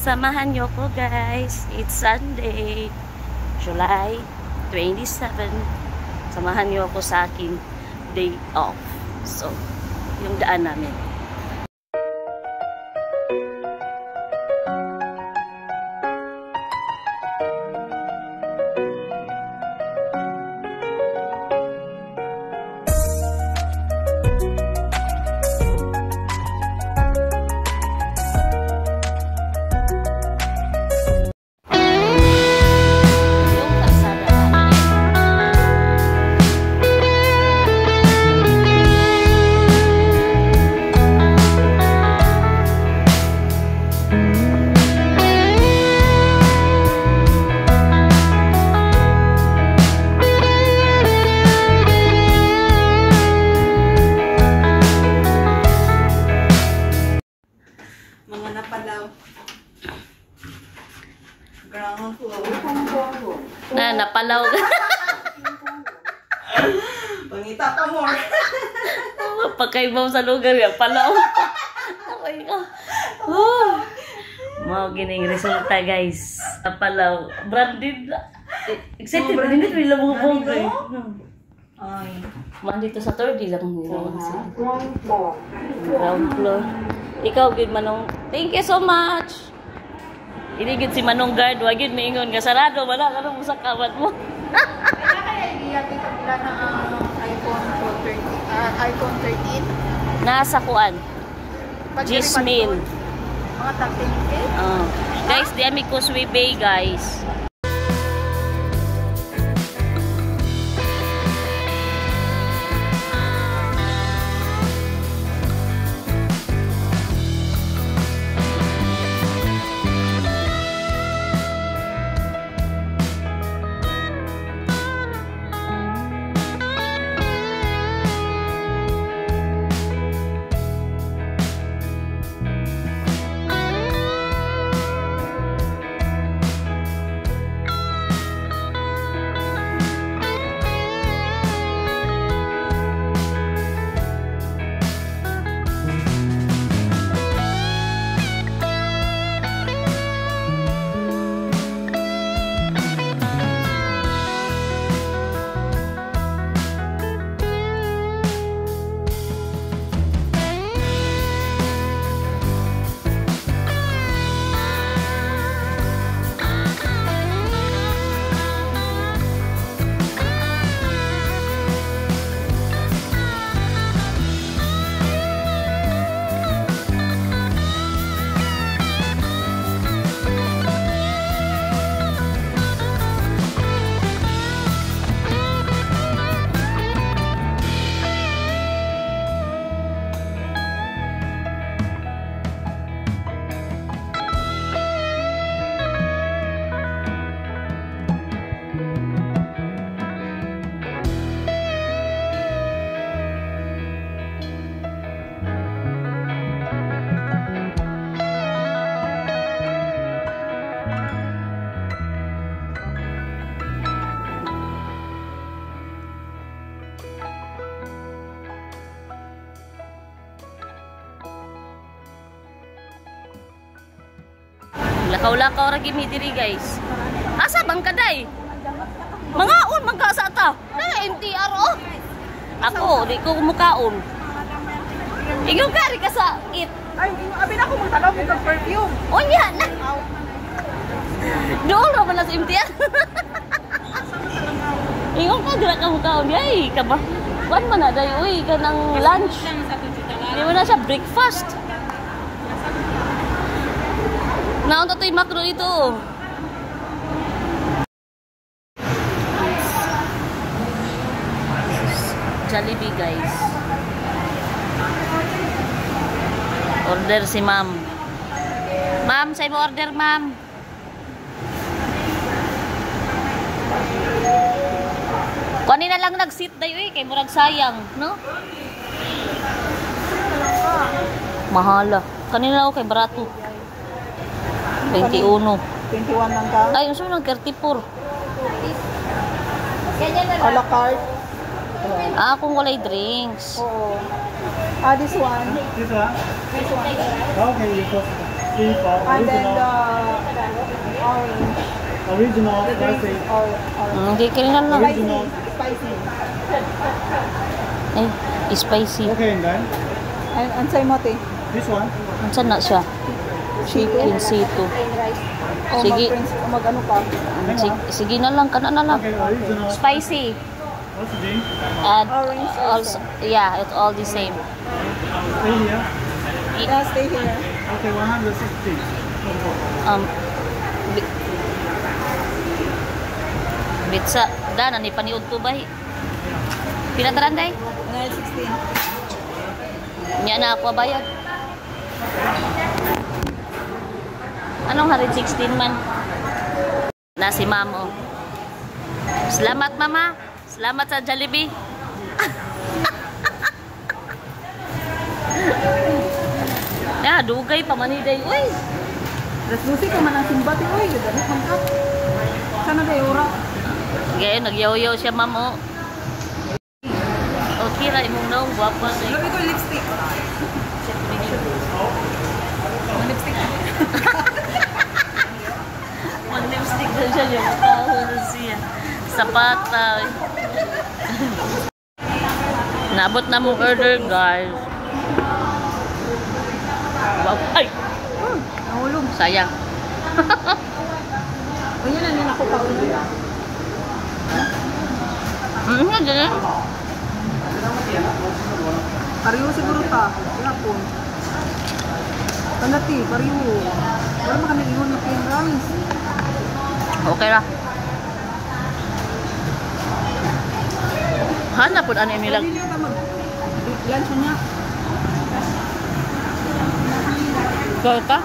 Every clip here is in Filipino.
Samahan niyo ko guys. It's Sunday, July 27. Samahan niyo ako sa aking day off. So, yung daan namin. Napalaw. Pangita ka mo. Pagkaibaw sa lugar yan, palaw. Okay ka. Mau gining resulta guys. Napalaw. Branded. Excited pa din ito. May labong bong. Ay. Man dito sa 30 lang. Ground floor. Ikaw, good Manong. Thank you so much. Iligid si Manong guard, wagid maingon nga sarado wala kanang sa kawat mo. Kaya iyan dito nila na iPhone 13. Nasa kuan. Gmail. Mga 13K. Guys, di ami Causeway Bay guys. Lakaw-lakaw ra gimi diri guys. Asa bang kaday? Mangaon magkasa ta. NTR oh. Ako di ko mukaon. Ikaw kari ka sa it. Ay, abi na ko magtanaw mo kag perfume. O nya na. Doon ra man sa MTR. Ikaw ka dira ka mukaon ay ka ba? Kuan man na day uy kanang lunch. Di mo na siya breakfast. Naunta to yung macro dito. Jollibee guys. Order si ma'am. Ma'am, sa'yo mo order ma'am. Kanina lang nag-sit dayo eh. Kay murag sayang, no? Mahala. Kanina ako kay barato. 21 lang ka? Ay, yung lang 34. A la carte? Ah, kung walay drinks. Oo. Ah, this one? This one? This one? Okay, you put 3 for And then the Orange. Original, The drink classic. orange. Hindi ka rin lang. Spicy. Spicy. Spicy. Okay, and then And say mo, te. this one. Saan na siya? Chicken situ. O Sige. mag-ano ka. Sige na lang, kana na lang. Okay, original. Spicy. What's the drink? And Orange also, yeah, it's all the same. Stay here. Yeah, stay here. Okay, 160. Bi- Bitsa, dana ni paniud to bay. Pinataran day? 116. Nya na ako bayad. Anong 116 man? Na si Mamo. Salamat Mama. Salamat sa Jollibee. Ya, dugay pa maniday. Uy. Raslusi ka man ang simbati. Uy, ganit man ka. Sana day ora. Gaya, nagyaw-yaw siya Mamo. Okay ra imong naong guwapa sa Labi ko yung lipstick. Yung lipstick. One lipstick na siya yung mukha na siya. Sapata. Nabot na mong order, guys. Wow. Ay! Nahulog. Sayang. O yan na din ako pa ulit. Nga dyan. Pariyo siguro ta. Wala po. Panati, pariyo. Wala mo kami iwan na kayong rice. Okay ra. Hanap po ano yung nilag. Hindi niya mag-lunch niya. Ikaw ka?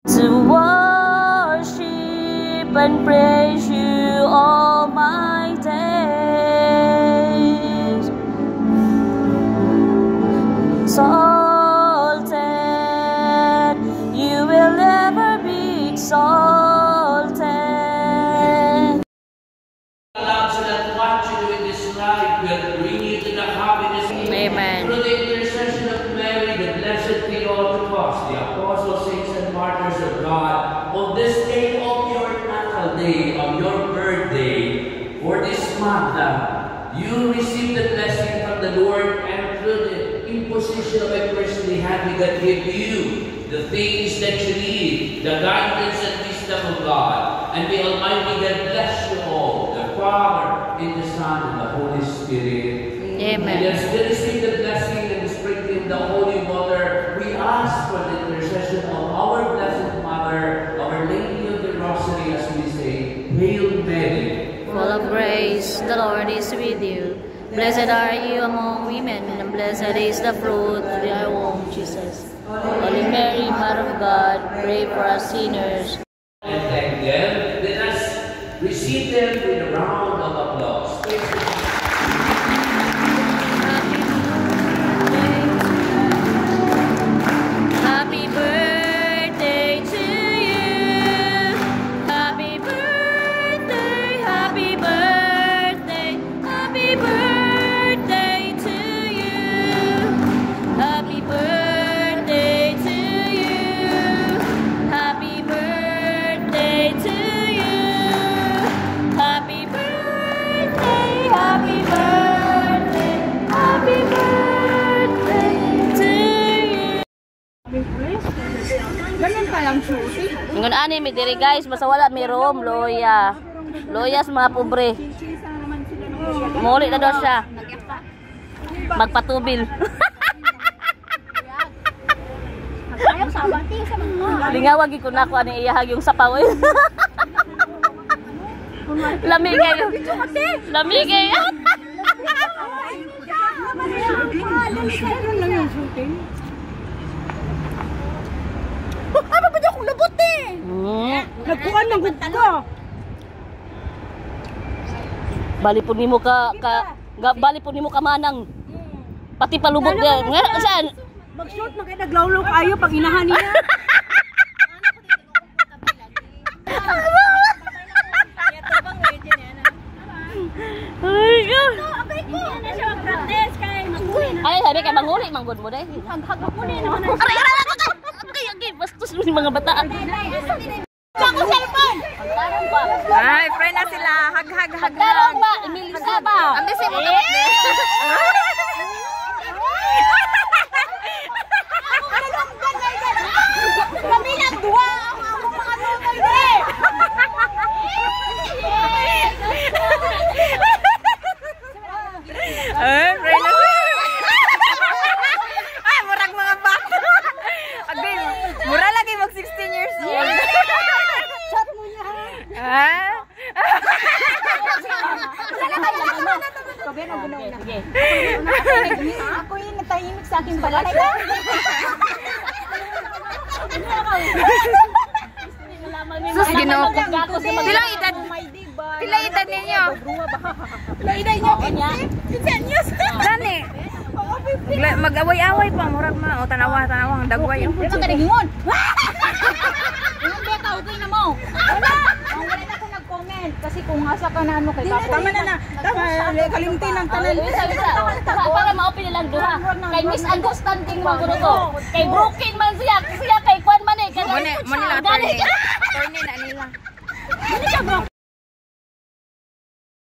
To worship and praise you all my days. Exalted, you will never be exalted. Allowed so that what you do in this life will bring you to the happiness. Amen. Through the intercession of Mary, the blessed Theotokos, the apostles, saints, and martyrs of God, on this day of your natal day, of your birthday, for this month, you receive the blessing from the Lord, and through the imposition of a priestly hand, we can give you the things that you need, the guidance and wisdom of God. And the Almighty God bless you all, the Father, and the Son, and the Holy Spirit. Amen. And as we receive the blessing and the sprinkling of the Holy Water, we ask for the intercession of our Blessed Mother, Our Lady of the Rosary, as we say, Hail Mary. Full of grace, the Lord is with you. Blessed are you among women, and blessed is the fruit of your womb, Jesus. Holy Mary, Mother of God, pray for us sinners. And thank them. Let us receive them with a round of applause. Happy birthday to you. Happy birthday, happy birthday, happy birthday to you. Happy birthday to you. Happy birthday to you. Happy birthday, happy birthday, happy birthday to you. Ganun palang susi. Ngun ani mi diri guys, basta wala mi room, loya. Loya sa mga pobre. Muli na daw siya. Magpatubil. Ayaw sa abati sa mga. Lingawag ko na ko ani iyahag yung sapaw. Lami kayo. Lami kayo. Ano ba niya kung labot eh? Nagkuhan ng gusto. Bali po nimo bali po nimo ka manang. Pati palubot niya. Nga saan? Mag-shoot na kayo, naglawlaw kayo pag inahan niya. Ay, God. Ay, Ay, sabi kay manguli manggod mo dai. hag-hag ako na naman. Aray, aray, aray. Okay, bastos mo yung mga bata. Ako cellphone! Ay, friend na sila. Hag-hag. Pagdarong ba? Emilisa ba? Ang bisi mo tapos na. Kami lang duwa ang akong mga normal day! Ay, friend na sila. Ay, murag mga bata. Agay, mura lagi mag 16 years old. Chat mo niya. Ah? Sabi na ginauna. Sige. Ako yung natahimik sa aking balay. Sus, Ginoo. Pilang edad? Pila edad ninyo? Pila edad niyo? 15 years. Gani. Mag-away-away pa. Murag ma. O, tanawa. Ang dagway. Ito ka nagingon. Anong beta? Okay na mo. Wala. Ang wala na akong nag-comment. Kasi kung asa ka na ano kay Papa. Tama na. Tama. Kalimti ng tanan. Para ma-open nilang duha. Kay misunderstanding man ko to. Kay broken man siya. Siya kay kwan man eh. Mo nila attorney. Attorney na nila.